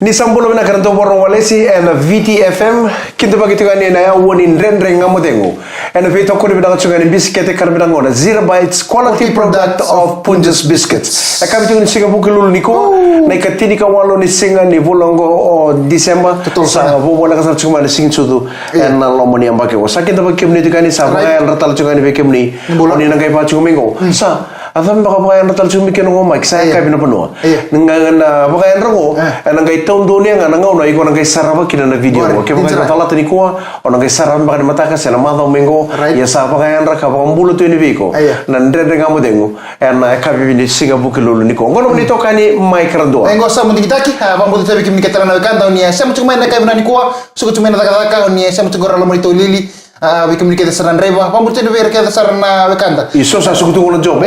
Ni sambulo na karanto borong walesi and VTFM kinto bagito kani na woni ndrendre ngamodengo and vito ko bidanga chungani biscuit karbidanga na zero bites quality product of Punjas biscuits akabito ni singa bukilul niko na ikatini ka walo ni singa ni volongo o December sa bobo na kasar chuma ni singin sudu and na lomoni ambake ko sakin to bakimni tikani sa ba ratal chungani bekimni oni nang kai pa chumingo sa Afam baka baka natal chumi keno ngomai saya kabi na panua. Ngangan baka rango nangai tahun dunia ngan ngau na iko nangai sarava kina na video. Ke baka natala tani kuah o nangai sarava baka mata ka sela mata mengo ya sa baka yan raka baka mbulu tu ini biko. Nan dre ngamu dengu. Na kabi ni singa buki lulu niko. Ngono ni tokani mai krado. Engo sa mundi kitaki bambu tu bikin kita na kanda ni sa mutu mai na kabi na ni kuah suku tu mai na taka ni sa mutu goralo mo to lili. Bikin kita saran reba bambu tu be kita saran na kanda. Iso sa suku tu ngono job.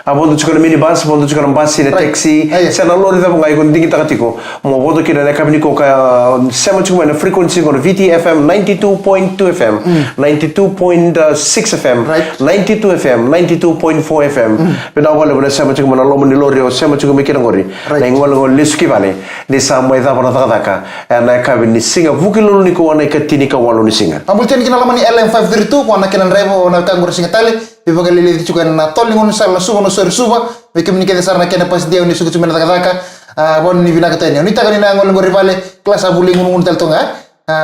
Abondo chukana minibus, abondo chukana bus ni taxi. Sana lori tapo ngai kundi kita katiko. Mo bodo kina na kabini ko ka sema chukuma na frequency ko VTFM 92.2 FM, 92.6 FM, 92 FM, 92.4 FM. Pina wale bona sema chukuma na lomo ni lori o sema chukuma kina ngori. Na ngol ngol liski vale. Ni sama ita bona taka na kabini singa vuki lulu ni ko wana ikatini ka walo ni singa. Ambulten kina lamani LM532 wana kina rebo na kangor singa tale. Bibaga lili juga na tolling on sala suba no suba bikin ni kede sarna kena pas dia ni suku cuma taka bon ni vila katanya ni taka ni na ngol rivale kelas abuling ngun tel tonga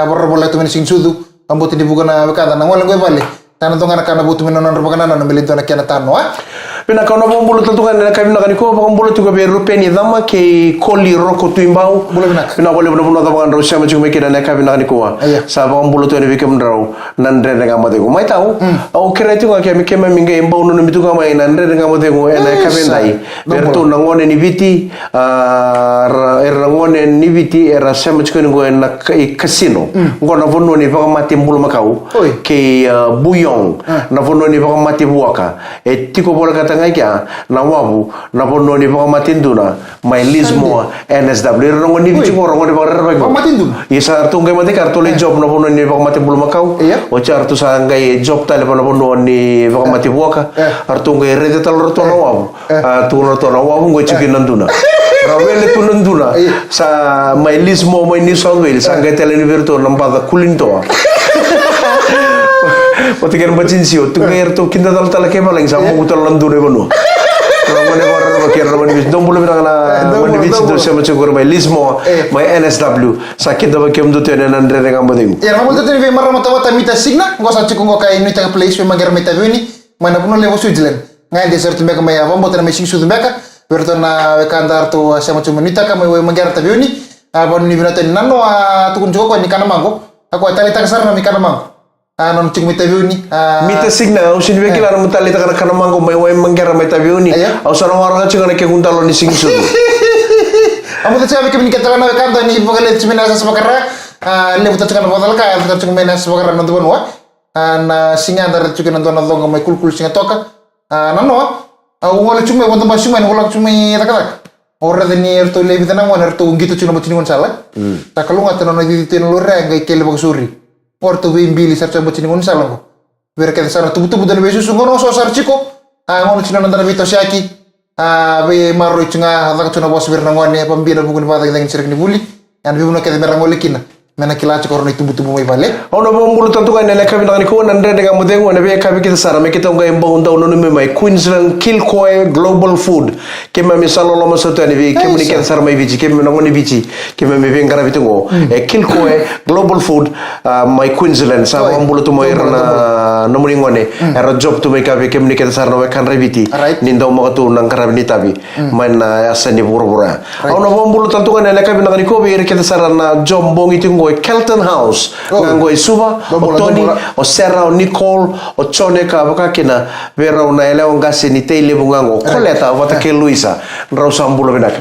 borro bola tu sing sudu amboti ni buka na bekada na ngol vale tanah tonga kana butu menon roba kana na melito na kena tano Pina kau nak bulu tentukan nak kami nak niko, bakan bulu tu kau biar rupeni dama ke koli roko tu imbau. Bulu binak. Pina boleh benar-benar tahu kan Rusia macam mereka dan nak kami nak niko. Sa bakan bulu tu ni bikin berau nandre dengan amat ego. Mai tahu? Aku kira itu kan kami kami minggu imbau nunu itu kami nandre dengan amat ego. Nak kami nai. Bertu nangon ni biti, nangon ni biti era saya macam niko nak casino. Kau nak pun ni bakan mati bulu makau. Ke buyong. Nak pun ni bakan mati buaka. Tiko boleh kata ngai kya na wabu na bono ni baka matinduna mai lismo NSW rongo ni bichi ko rongo ni baka rerba ko matinduna isa artu ngai mate kartu le job na bono ni baka mati bulu makau o cha artu sa ngai job tale na bono ni baka mati buaka artu ngai rede tal roto na wabu tu roto na wabu ngai chikin nanduna rawele tu nanduna sa mai lismo mai New South Wales sa ngai tele ni virtu nambada kulinto Pati kan macam siu, tu kaya tu kita tal ke malang sama utal landu deh bonu. Kalau mana orang bakar orang ni, dong boleh bilang na mana bici tu saya macam korang mai lismo, mai NSW, sakit dah bakar tu tiada nandre dengan badeng. Ya, kamu tu ni memang ramai tahu tapi mita signa, gua sahaja kau kaya ini tengah place memang gerah mita ni, mana pun lepas Switzerland. Ngai dia serta mereka mai apa, buat nama sing sudah mereka, bertanya kandar tu saya macam menita kami memang gerah tapi ni, apa ni bina tadi nano tu kun juga kau ni kana mangko, aku tali tak kesana ni kana mangko. Non cuma interview ni. Mita signa, usin beki lah orang tali tak kana mangko, mai wai menggera mai interview ni. Ausar orang cuma nak keguntal lo ni sing sudu. Amu tu cakap kami kita nak kantor ni bukan le cuma nasa sebakara. Le buta cakap botol kaya, buta cuma nasa sebakara nonton buat. Na singa antara cuma nonton kami kul singa toka. Nano, awal cuma nonton baju main, awal cuma tak. Orang ni ertu le kita nak mana ertu gitu cuma macam ni salah. Tak kalau nggak tenon itu tenon loreng kayak kele bagsuri. Orto bimbili sarcha bocini ngon salango verke sara tubutu budan besu sungono so sarchiko ngono chino nandana vito shaki be marro chinga hada chuna bos verna ngone pambina bugun pada ngin sirek ni buli yan bibuno kede merang lekina mena kilachi korno tubutu mai vale ono bombulu tantu kan nele kabi nani ko nandre dengan mudengo ne be kabi kita sara me kita ngai mbo unda ono me mai Queensland Kilcoy Global Food kema misalo lo mo soto ni be kema ni ken sara mai vici kema ngoni vici kema me vengara vitungo Kilcoy Global Food mai Queensland sa bombulu tu mai rana nomuni ngone era job tu me kabi kema ni ken sara no kan reviti nindo mo tu nang karabni tabi man asani buru-buru ono bombulu tantu kan nele kabi nani ko be kita sara na job bong itu Kelton House, nganggo suba, o Tony, o Sarah, o Nicole, o Chone ka baka kina vera una ele on gasi ni tele bungango koleta wata ke Luisa rau sambulo benak.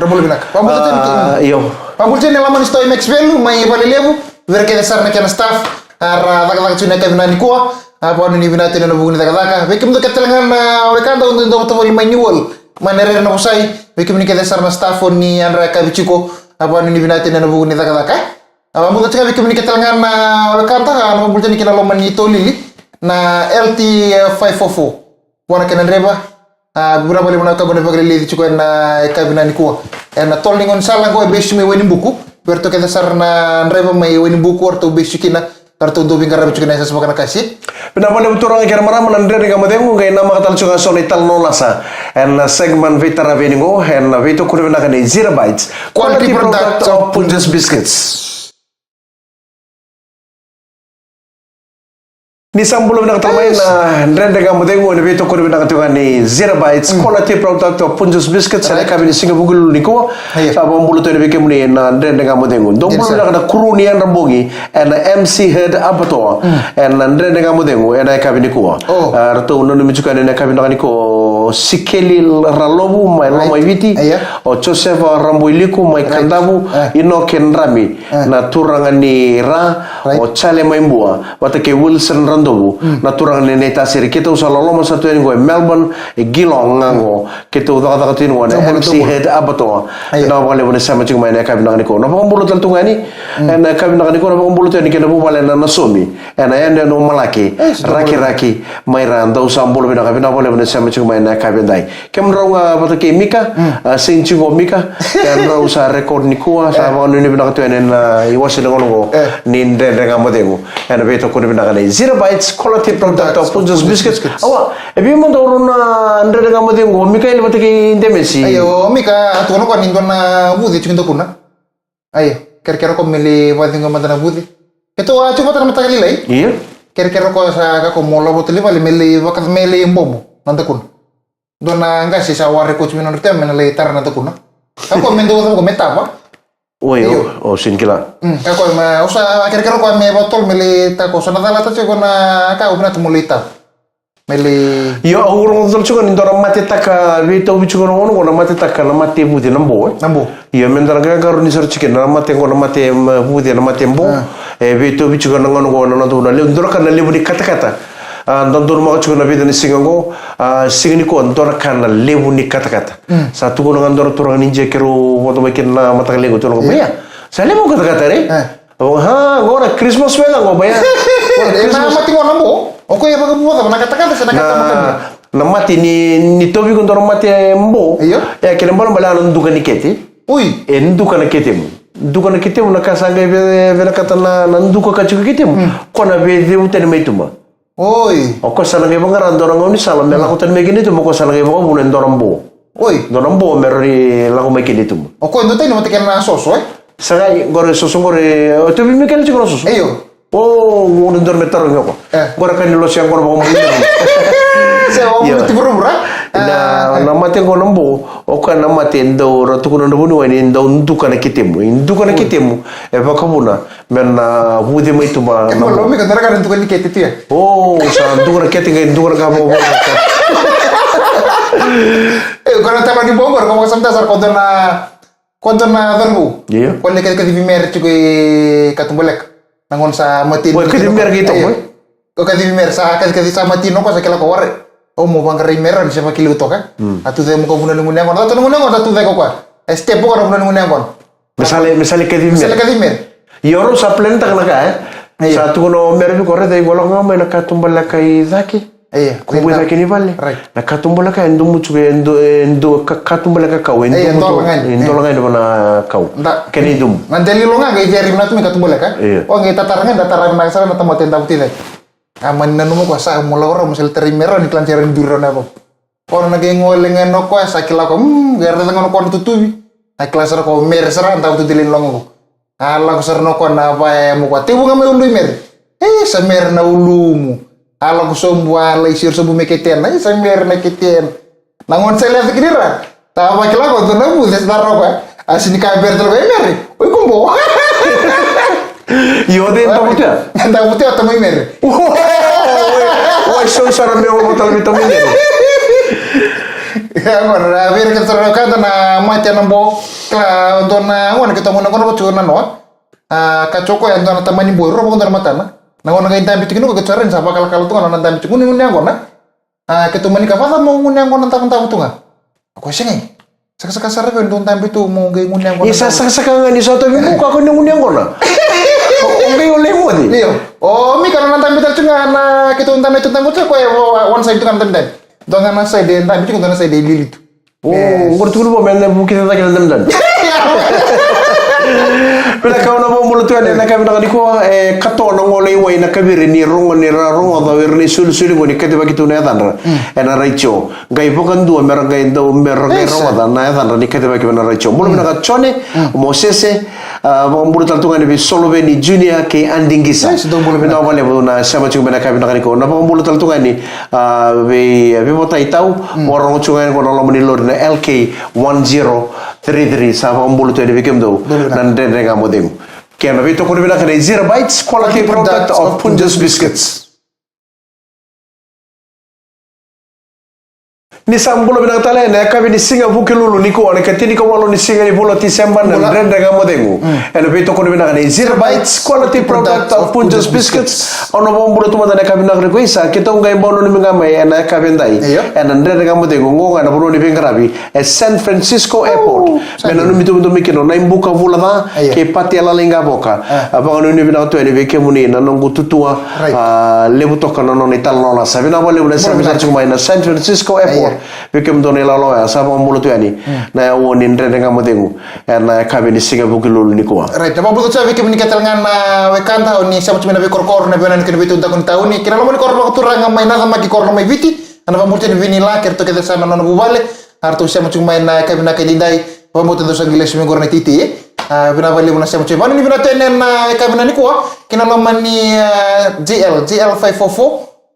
Iyo. Pambulchen laman stoi Max Velu mai vale levu vera ke sarna kana staff ara daga chune ka binani ko apa ni binati na buguni daga bekim do ketelangan wekanda untuk do to manual manere na usai bekim ni ke sarna staff ni andra ka bichiko apa ni binati na buguni daga Mungkin sekali kami keterangan kata mungkin kita loman itu lili na LT 544 wana kena reba beberapa kali menakar benar-benar lili cukup na kabina ni kuah na tolningon salah ko besu me weni buku berto kita sarna reba mai wini buku orto bisikina kartu untuk bingkar bisikina sa sebagai kasih. Pinapa le betul orang kira marah menandre dengan madengu gay nama kata cunga solital nolasa and segmen vitara veningo and vito kurina kan Zero Bites quality product of Punjas Biscuits. Ni sambulo na katamay na ndrende nga mudengo na vito ko na katungan ni Zero Bites quality product of Punjas Biscuits sa kami ni Singapore ni ko sa pambulo to ni muni na ndrende nga mudengo dombulo na kada kru ni an rambogi and MC head abato and ndrende nga mudengo and kami ni ko rato no mi chuka na kami na ko sikeli ralobu mai lo mai viti o Joseph Ramboiliku mai kandabu ino kenrami na turangan ni ra o chale mai mbua watake Wilson naturang neta siri kita usah lolo satu yang gue Melbourne Gilong ngango kita udah kata katin gue MC head apa tuh na boleh boleh sama cuma ini kami nak nikah na pembulut tentu ngani na kami nak nikah na pembulut ini kita boleh na nasumi na yang dia normal laki raki mai randa usah bulu bina kami na boleh boleh sama cuma ini kami dai kami rong apa tuh Mika sincingo Mika kami rong usah rekod nikah sama ini bina katu ini na iwas dengan ngo ninde dengan modemu na betul kau bina kani Zero Bites quality product of Punjas Biscuits. Awa, ebi mo daw na andre nga mo din go Mikael batiki indemesi. Ayo, Mika, atu ko nindo na budi chikinto kuna. Ayo, kero ko mili wadingo madana budi. Ito chupa tan matagali lai. Iya. Kero ko sa ka ko molo boteli vale mili wakat mili mbomo nanda kun. Dona ngasi sa wari ko chimino rtem na lai tar nanda kuna. Ako mendo ko metapa. Oh, sin kila. Ako usa kira-kira ko may botol mili tako sa nadala ta ko na ka ubna tumulita. Mili Yo urung dol chugo ndora mate taka vito bichugo no na mate taka na mate budi nambo. nambo. Yo mendara ga garu ni sar chicken na mate ngo na mate budi na mate mbo. Vito bichugo na ngono na ndona le ndora kana le budi kata-kata. Ndor ma chugo na vida ni singango singini ko ndora kana le budi kata-kata. Satu ko na ndora turang ninja kero woto makin na mata lego to ngo baya. Sa le mo kata-kata re. Oh ha, ngora Christmas wala ngo baya. Na mati ngo nambo. Oke ya baga buat na kata-kata sa nakata na mati ni tobi ko ndora mati mbo. Ya kile mbalo mbala nduka niketi. Uy, nduka na ketemu. Nduka na ketemu na kasanga vela kata na nduka ka chuka ketemu. Kona be utene meituma. Oi. O ko sana ngai bangara ndora ngoni sala mela ko tan megini tu ko sana ngai bango bunen ndora mbo. Oi, ndora mbo merri la ko megini tu. O ko ndo tani mate kana soso Sagai gore soso gore o tobi me kele chiko soso. Eyo. Oh, ngun ndor metaro ngoko. Gore kan lo siang gore bango. Saya mau tiburumra. Na mate ngono mbo o kana mate ndo ratukuno ndo bunu wani ndo nduka na kitemu e bakabuna menna bude maitu ba na lo mi kadara kan nduka ni kete ya oh sa nduka na kete ngai nduka ka bo kana tama ni bomber como samta sar kodona darbu ko le kete di mer ci katumbolek nangon sa mati o kete mer gitu ko kete mer sa kete sa mati no ko sa kala ko ware o mo bang rimeran siapa kilo to kan atu de mo ko bunan ngunya kon atu ngunya kon atu de ko kwa step ko bunan ngunya kon misale kedimer yoro sa plan tak naka satu no mer bi korre de golo ngama na katumbala kai zaki ko bu zaki ni vale na katumbala kai ndu muchu endo katumbala ka kaw endo ndolanga ndo na kaw keni dum mandeli lo nga ngai jeri na tu katumbala ka o ngai tatarangan dataran na sara na tamoten tabutin aman nanu mo ko sa mo lawra mo sel terimero ni klanceran duro na ko kono na gengo lengen no ko sa kila ko garda ngono ko tutubi ay klasara ko mer sara ta tu dilin longo ko ala ko sarno ko na ba mo ko tibu ngame ulu mer sa mer na ulumu ala ko sombu ala isir sombu meketen na sa mer na keten nangon sel ya fikira ta ba kila ko to na bu des darro ko asini ka ber to mer oi kumbo Yo de tamutia. Tamutia atau mer. Wah, so sarang dia mau tahu itu mer. Ya, mana biar kita terangkan na macam nambo untuk na wan kita mau nangkon apa cuman no. Kacoko yang tuan teman ibu ro pun termata na. Nangkon ngai tambi tikinu ke carin sa bakal kalau tuan na tambi tikunu ngunyang kon na. Kita mani kapasa mau ngunyang kon tentang tuan. Aku sih saka sarap yung tambi tu mau ngai ngunyang kon. Isa saka ngani sa to bimu ka ko ngunyang kon na. Okay, oleh mo di. Iyo. Oh, mi karena nanti kita cuma na kita untan itu tanggut ko one side itu kan tenden. Dongan na side den tambi cuma na side lilit. Oh, ngor tu lu men bu kita tak kenal dan. Bila kau na mulut tu na kami nak diko kato na ngolei wai na kabiri ni rongo ni rongo da wir ni sul ngoni kete bagi tu na dan ena raicho gai bokan dua merang gai do merang gai rongo da na dan ni kete bagi na raicho mulut na chone mosese mulut tu ngani bi solo ni junior ke andingisa na wale na sama chung na kami nak diko na mulut tu ngani be bota itau orang chungan ko na mani lor na LK1033 sama mulut tu ni bikem do nan den renga modem kian nabi to ko bila kana 0 bites quality product of Punjas biscuits ni sambulo binang tale na kabi ni singa bukilulu ni ko ne katini ko walo ni singa ni bulo ti semban na den renga modem ene be to ko bila kana 0 bites quality product of Punjas biscuits ono bombulo to madana kabi na ko isa kita ngai bono ni ngama ena kabi ndai ena den renga modem ngo ngana bulo ni bengarabi San Francisco airport mena no mitu mikino na imbuka vula da ke pati ala lenga boka apa ono ni bina to ene be ke muni na nongu tutua lebu to kana no ni tal no la sabina wale wala sabina chuma na San Francisco airport bikem doni la loya sama mulut yani na woni ndre nga modengu na kabini singa bukilulu ni ko right ba buto sabi bikem ni katalngan na wekanta oni sama chuma na be korkor na benan ken bitu takon tauni kira lo korkor ko turanga mai na magi korno mai viti ana ba multi vini la kerto ke sana no bubale arto sama chuma na kabina ke dindai ba muto do sangiles mi gorna titi bina bali muna sama chuma ni bina tenen na kabina ni ko kina lo mani GL544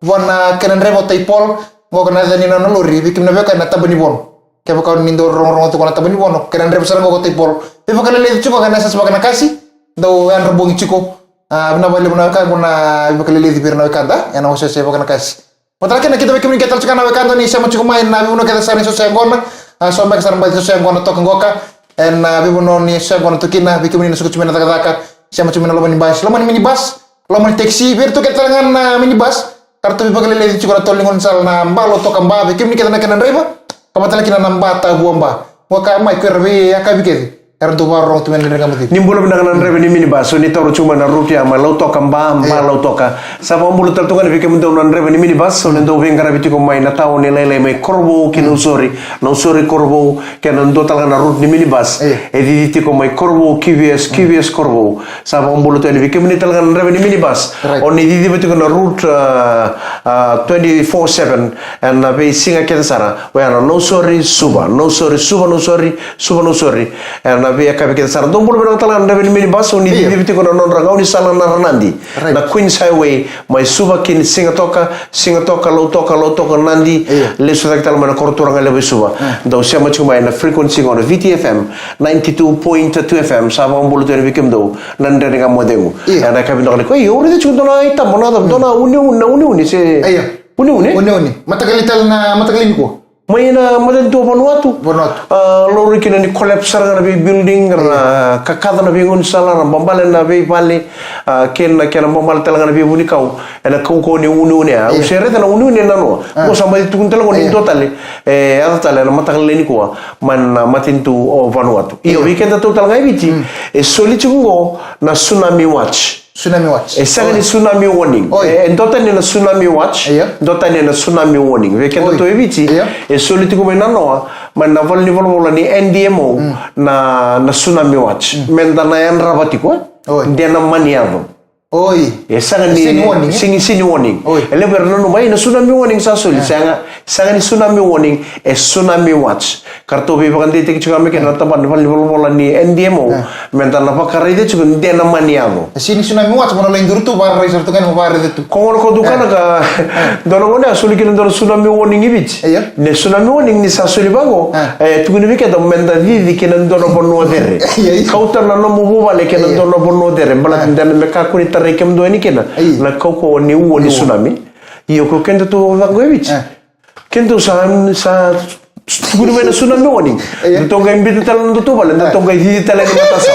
wana kenen remote taipol ngo kana dani na lori bikim na beka na tabani bon ke baka nindo rong to kana tabani bon kana rep sara ngo tipol be baka le chuko kana sa baka na kasi do an robong chiko bina bali bina ka guna baka le di birna kanda yana ose se baka na kasi patra kana kita bikim kita chukana we kanda ni sama chuko mai na bi uno kita sani so se ngona so mek sara mbali so se ngona to ngoka en bi uno ni se ngona to kina bikim ni suku chumena taka sama chumena lo mani minibus lo mani taxi bir to kita ngan minibus kartu bi bagale le chukara tolingon sal na mbalo to kamba be kimni kita nakana reba kamatala kina namba ta buamba waka mai kerbe akabike kartu baro to men renga mati nimbulo binang nan rebe ni minibus ni toro chuma na ruti ama lo to kamba mbalo to ka sa bombulo tal to kan bikem do nan rebe ni minibus so ndo vengara biti ko mai na taw ni lele mai korbo kinu sori no sori korbo kenan do tal na rut ni minibus e di ko mai korbo KVS korbo sa bombulo to ni bikem ni tal kan rebe ni minibus on ni di biti ko na rut 24/7 and be singa ken sara we are no sorry suba no sorry and be akabe ken sara do bulu tal kan rebe ni minibus on ni di biti ko non rangau ni sala na nandi na Queens Highway mai suba kin singa toka lo toka nandi le so tak tal mana kortura ngale be suba do sia ma chuma na frequency on VTFM 92.2 FM sa ba bulu to ni bikem do nan de nga modemu ana kabi no ko yo ri chu do na ita mona do na uni se uni matagal ko may na madan to Vanuatu lori kina ni collapse na bi building na kakada na bi ngun sala na bambale na bi pale ken na bambale talaga na bi buni kau ena ko ni uni a usere na uni na no mo sama itu kun talaga ni totale ada tale na matagal ni ko man matintu o Vanuatu io weekend to talaga ibiti e soli chungo na tsunami watch Esanga ni tsunami warning. Ndota ni na tsunami watch. Ndota ni na tsunami warning. Vekenda to eviti. E soliti come nanoa. Ma na volni ni NDMO na tsunami watch. Menda na yan rabati ko. Dia na maniado. Esanga ni sini warning. Ele berno no mai na tsunami warning sa soli. Sanga ni tsunami warning e tsunami watch. Karto bi bakandi te kichuka me kenata ban volni ni NDMO. Menda na pakare de chuka dia na maniado. Sini tsunami watch mono lain durutu bar raisar tu kan bar de tu ko dukana ka dono ngone asuli kin dono tsunami warning ibit ne tsunami warning ni sa suli bango tu ni ke do menda di kin dono bonno dere kauta na no mu vale kin dono bonno dere bala den me ka kuni tare kem do ni kin na ko ni woni tsunami io ko kendo to vango ibit kendo sa guru me na tsunami warning to ga imbit tal ndo to bala ndo ga di tal ni mata sa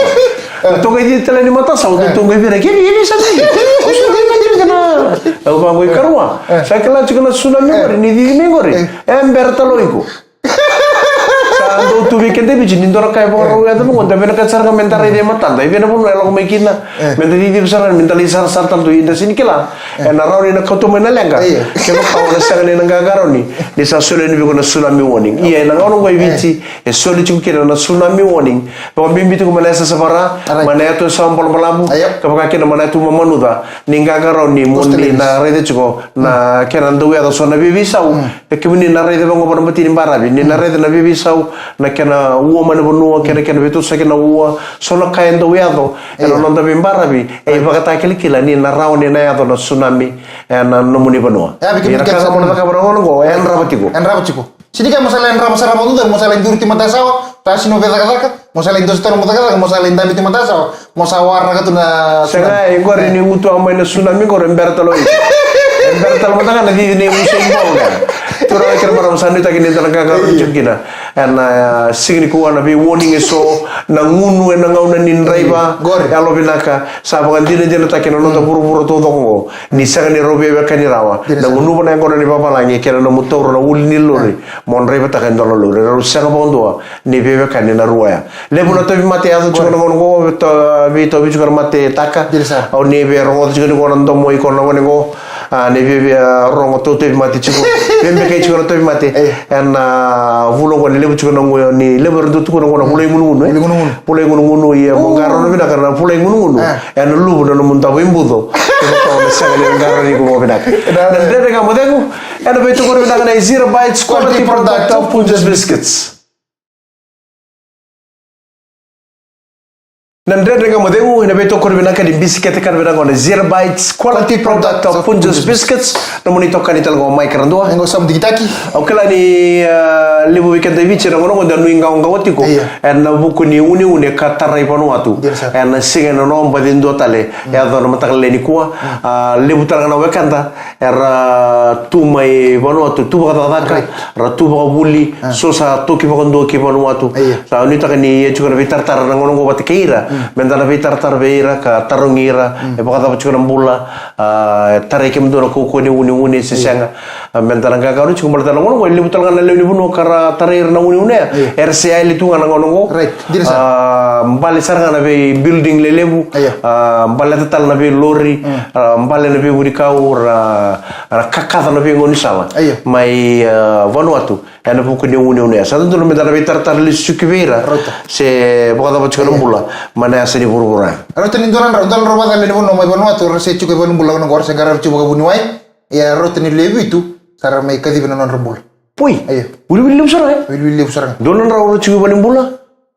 Tunga di tele ni mata sa tunga vira ke ni sa ni o su ga ni kana o ba ngoi karwa sa kala chukana tsunami ngori ni di me ngori ember taloiko sa ando tu weekend e bici nindora kai bora ya tu ngonta bena ka sarga mentare de matanda e bena pun elo mekina menta di besar mentali sar sar tantu inda sini kila e na rauni na koto mena lenga ke ba kawana sanga ne nga garoni ni sa sole ni biko na tsunami warning iya na ngono ngoi bici e sole chu kira na tsunami warning ba bimbi tu mana sa safara mana tu sampol malabu ka ba kena mana tu mamanuda ni nga garoni mundi na rede chuko na kena ndo ya so na bibi sau e kemini na rede bango ba mati ni barabi ni na rede na bibi sau na kena uo mana bonua kena betu sa kena uo so na kai ndo ya do e no ndo bimbarabi e ba kata kila ni na rauni na ya do na tsunami e na nomuni bonua ya bikin ka mo na ka bongo ngo en rabatiku sini kan masalah yang rabasa rabotu dan masalah yang durti mata sawa tasi no veda kaka masalah yang dostor mata kaka masalah yang damit mata sawa masalah warna na senga e ngori ni mutu amai na tsunami ko rembertalo embertalo mata kan di ni musim bonga tura kira maram sanu ta kini talaga ka jukina na signi ko na bi warning so na ngunu na ngauna nin raiba alo binaka sa bagan dina dina ta kina no ta buru to dongo ni sanga ni robe be kanirawa na ngunu bana ngona ni papa langi kira no mutoro na ul ni lori mon raiba ta kan dolo lori ro sanga bondo ni bebe kan na ruaya le buno to bi mate aso chuno mon go to bi to bi chuno mate taka o ni be ro to chuno go ndo mo iko no go ne bebe rongo to te mate chuno bembe kai chuno to bi mate na vulo go lebu chuno ngo ni lebu ndo to ngo na pulai ngunu ya mongaro no bina karena pulai ngunu en lubu no munta wimbudo ko na saga ni ngaro ni ko bina dan dede ga modego en beto ko bina kana zero bites quality product of Punjas biscuits. Nandre nga modemu ina beto ko bina kadi biscuit kan bina ngone zero bites quality product of Punjas biscuits no monito kanital ngo mai karandua ngo sam digitaki okela ni libu weekend de vice ngono ngondo nuinga nga wotiko en buku ni une katarai panuatu en singa no nomba dindo tale ya do no matakale ni kwa libu taranga na wekanda era tumai panuatu tu baka daka ra tu baka buli so sa to ki baka ki panuatu sa ni takani chuko na vitar ngono ngo batikeira mendana vitar beira ka tarungira e baka da chuko na bula tare ke mdo ko ko ni une sesanga mendana ga garu chuko malta ngono ngo libu taranga na libu no kara tarir na une RCA li tunga na ngono ngo mbale saranga na be building le lebu mbale tatal na be lori mbale na be wurikau ra kakata na be ngoni sala mai Vanuatu ana buku ni une sa tanto me dana be tartar li sukivera se bokada ba chukana bula mana asani burbura rota ni doran roba dale no mai Vanuatu se chuke bon bula no gor se garar chuba buni wai ya rota ni lebu itu sara mai kadi bena non rambul Pui, wili usara. Dolan rawo chugu bani bula.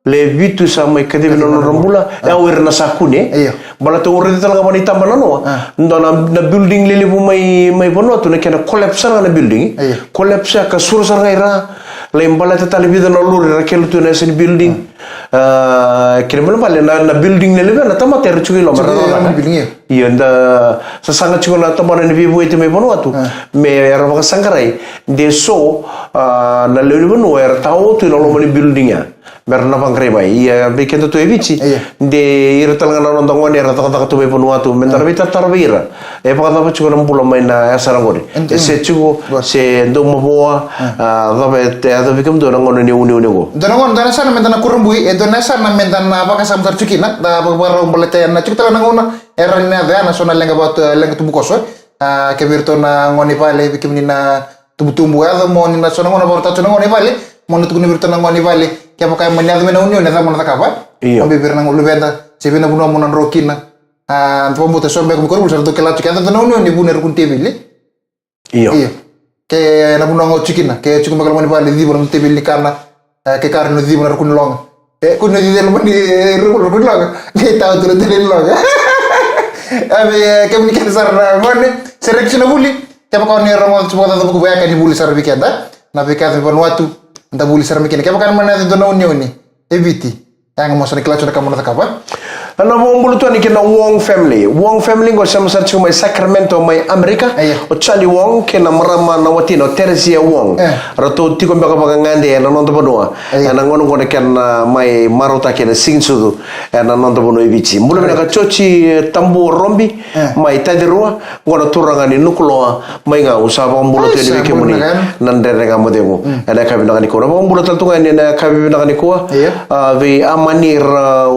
Le vitu sa mai kade bena rambula. Ya wer na sakune. Bala to urde talaga bani tambana no. Ndona na building lele bu mai bono to na kena collapse na building. Collapse ka sur sara ira. Lembala tali vida no luri rakelu tu na sen building. Kira bala na building lele na tamate chugu lo marana. Iya nda sasanga chugu na tamana ni bibu ite mai bono atu. Me era baka sangarai. Deso na lele bono era tau tu lo mani building ya. Berna pangreba iya bikin tu ebici de ira talanga na ndongo ni rata kata tu bepo nuatu mentar bita tarbira e pa kata chuko na pulo mai na sarangori se chuko se ndo maboa dabe te ado bikum do ngono ni uni go donangon dana sana mentana kurumbui e dona sana mentana apa kasam tarchukina da baro bolete na chukta na ngona era ni ada nasional lenga bot lenga tubu koso ke virto na ngoni pale bikim ni na tubu ado mo ni nasional ngona borta chuna ngoni pale mo tu ni virto na ngoni pale kaya pakai meniado mena union na tamo na takapa ambi birna ngulu benda sebena buno mo nan rokina anto mo te sombe ko ko sarto kala chika na union ni buner kun tebili iyo ke na buno ngo chikina ke chikum bakal moni pale di buno tebili kana ke karno di buno kun long kun di del moni ru kun long ke taw tu del long abi ke mi kan sarna ngone selection buli kaya ko ni rongo chuko da ko baya kan buli sar bikenda na bikata Vanuatu nda buli sar mikene kaya kan mana do na union ni eviti yang mo sa ni klacho na kamo na takapa Ana bombulu tu ni kena Wong family. Wong family go sama sa chuma Sacramento mai Amerika. O Charlie Wong kena marama na watino Teresia Wong. Rato tiko mbaka baka ngande na nonto bonua. Ana ngono ngone kena mai marota kena singsudu. Ana nonto bono ibichi. Mbulu bina ka chochi tambu rombi mai tadirua ngono turangani nukuloa mai nga usaba mbulu tu ni kemuni nandere ngamodengo. Ana kabina ngani ko. Mbulu taltunga ni na kabina ngani ko. Vi amanir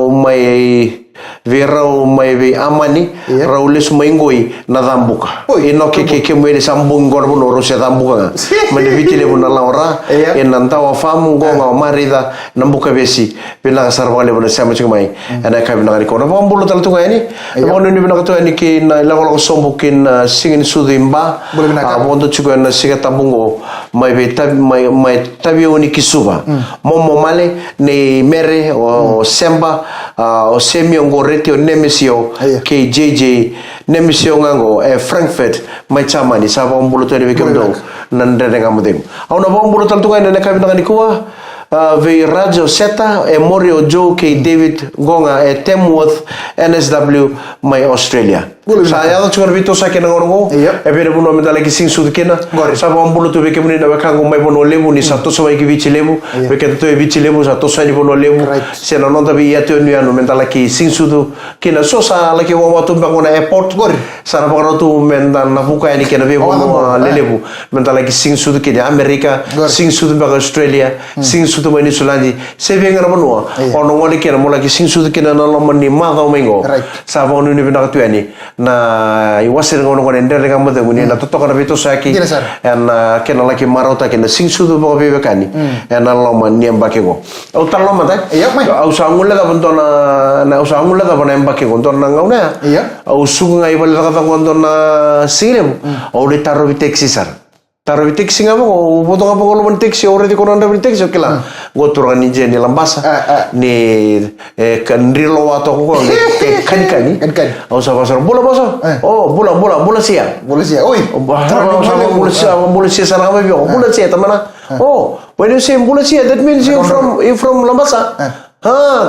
mai Verau mai ve amani raules maingoi na dambuka ino ke mwele sambung gorbo no rosia dambuka mane vitile buna laura enanta wa famu gonga marida nambuka besi bina sarwale buna sama mai ana ka bina ko na bombulo tal tu ngani bono ni bina to ni ki na lawala sombukin singin sudimba abondo chuko na siga tambungo mai ve mai tabi oni kisuba momo male ne mere o semba o semio ngoreti o nemisio ke JJ nemisio ngango Frankfurt mai chamani sa bombulo to ni kemdo nandere ngamudem au na bombulo tal tu ngani na kabina ngani kuwa ve Radio Seta Morio Joe K David Gonga Tamworth NSW mai Australia saya tu cuma vito sa kena ngorongo bere buno me dalaki sing sud kena sa bombulo to be kemuni na kango mai bono lebu ni sa to so mai ki vici lebu be ke to vici lebu sa to sa ni bono lebu se na nonta bi ya to ni anu me dalaki sing sudu kena so sa laki wa watu bango na airport sa na bango tu men dan na buka ni kena be bono lelebu me dalaki sing sud ke Amerika sing sud ba Australia sing sud mai ni Sulandi se venga bono ono ngoli kena mo laki sing sud kena na lo mani ma da mengo sa bono ni bina tu ani na iwasir ngono ngono ndere ngamo de nguni na toto kana vito saki en kena laki marota kena singsudu bo bebe kani en lo man niamba kego au talo mata au sangulle da bondona na au sangulle da bona emba kego ndona ngauna au suga ngai bala kata ngondona sirem au le tarro bitexi sar Taro bitexi ngamo o boto ngamo ngolo mon taxi already kono anda bitexi okela gotur ni jeni lambasa ni kanrilo wato ko kanikani au sa pasar bola boso oh bola sia oi bola sia sana ngamo bio bola sia tamana oh when you say bola sia that means you from lambasa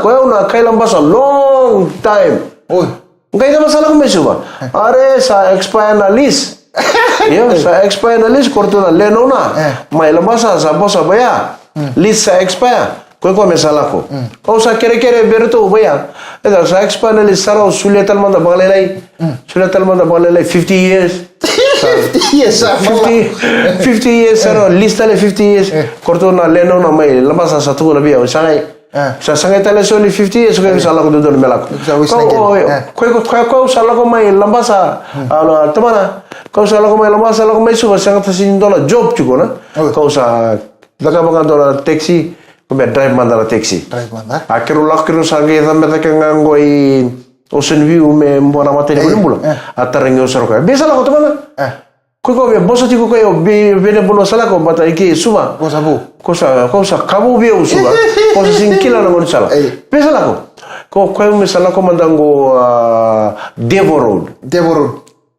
ko una kai lambasa long time oi ngai da masalah ko mesuba are sa expire na list sa expire na list korto na leno na mai lambasa sa bosa baya list sa expire ko mesala ko o sa kere berto baya eda sa expire na list sara suletal manda bagalay 50 years 50 years sara list ale 50 years korto na leno na mai lambasa sa tu na biya sa sa sangai tale soli 50 years ko sala ko dodon melako ko sala ko mai lambasa alo tamana kau sala ko mai lambasa sala ko mai suba sangat $100 job chuko na kau sa daga banga dola taxi ko be drive mandala taxi akiru lakiru sangai tambe ta ngangoi ocean view me mbona mate ni bulo atarengi osaro ko be sala ko tamana ko be boso tiko ko be bene bulo sala ko bata iki suba cosa kabu be usuba cosa sin kila na mon sala be sala ko me sala ko mandango Devo Road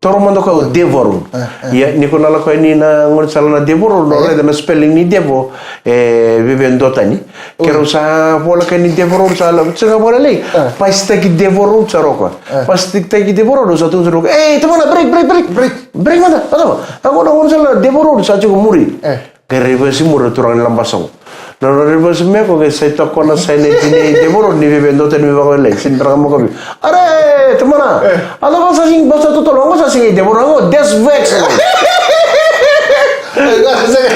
toro mando ko Devo Road ya ni ko nala ko ni na ngon sala na Devo Road no re na spelling ni Devo vivendo tani kero sa bola ka ni Devo Road sala tsaka bola lei pasta ki Devo Road saroko pasta ki Devo Road sa tu ro tamana break manda patama ako na ngon sala Devo Road sa chuko muri kere si muri turang lambasong no reverse me ko ke sai to kona sai ne tini Devo Road ni vivendo tani mi ba lei sin drama ko are tamana ala basa sing basa to longo sa sing Devo Road desvex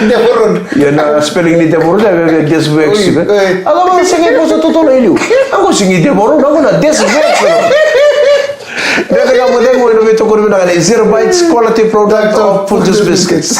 Devo Road ya na spelling ni Devo Road ya desvex ala basa sing basa to lelu ako sing Devo Road ako na desvex Dere kamu dengo ino vito kurbi na 0 bites quality product of Punjus Biscuits